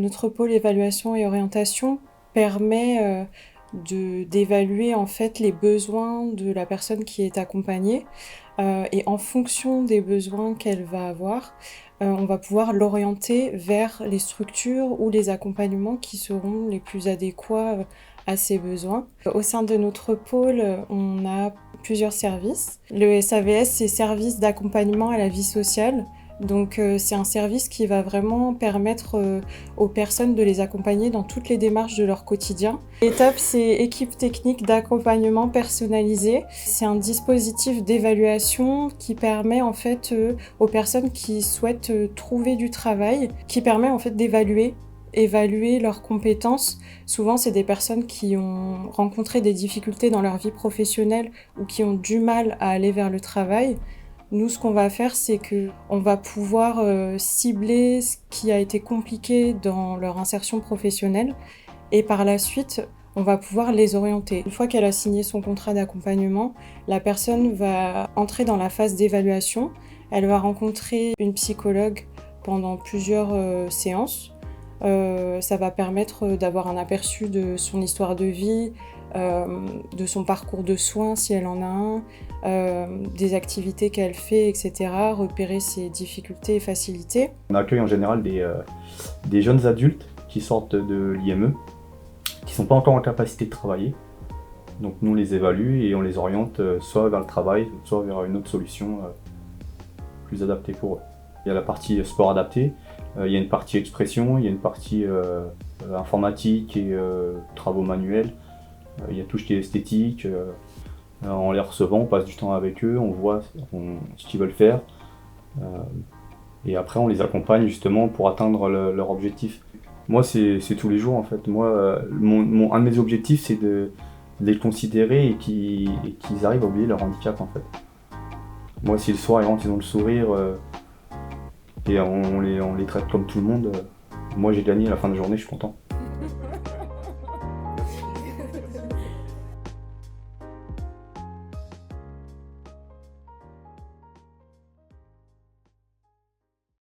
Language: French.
Notre pôle évaluation et orientation permet d'évaluer en fait les besoins de la personne qui est accompagnée et en fonction des besoins qu'elle va avoir, on va pouvoir l'orienter vers les structures ou les accompagnements qui seront les plus adéquats à ses besoins. Au sein de notre pôle, on a plusieurs services. Le SAVS, c'est Service d'accompagnement à la vie sociale. Donc c'est un service qui va vraiment permettre aux personnes de les accompagner dans toutes les démarches de leur quotidien. L'étape, c'est équipe technique d'accompagnement personnalisé. C'est un dispositif d'évaluation qui permet en fait aux personnes qui souhaitent trouver du travail, qui permet en fait évaluer leurs compétences. Souvent, c'est des personnes qui ont rencontré des difficultés dans leur vie professionnelle ou qui ont du mal à aller vers le travail. Nous, ce qu'on va faire, c'est qu'on va pouvoir cibler ce qui a été compliqué dans leur insertion professionnelle et par la suite, on va pouvoir les orienter. Une fois qu'elle a signé son contrat d'accompagnement, la personne va entrer dans la phase d'évaluation. Elle va rencontrer une psychologue pendant plusieurs séances. Ça va permettre d'avoir un aperçu de son histoire de vie, de son parcours de soins si elle en a un, des activités qu'elle fait, etc. Repérer ses difficultés et facilités. On accueille en général des jeunes adultes qui sortent de l'IME, qui ne sont pas encore en capacité de travailler. Donc nous on les évalue et on les oriente soit vers le travail, soit vers une autre solution plus adaptée pour eux. Il y a la partie sport adapté, il y a une partie expression, il y a une partie informatique et travaux manuels. Il y a tout ce qui est esthétique. En les recevant, on passe du temps avec eux, on voit ce qu'ils veulent faire. Et après, on les accompagne justement pour atteindre leur objectif. Moi, c'est tous les jours en fait. Moi, un de mes objectifs, c'est de les considérer et qu'ils arrivent à oublier leur handicap en fait. Moi, si le soir, ils rentrent, ils ont le sourire et on les traite comme tout le monde, moi j'ai gagné à la fin de la journée, je suis content.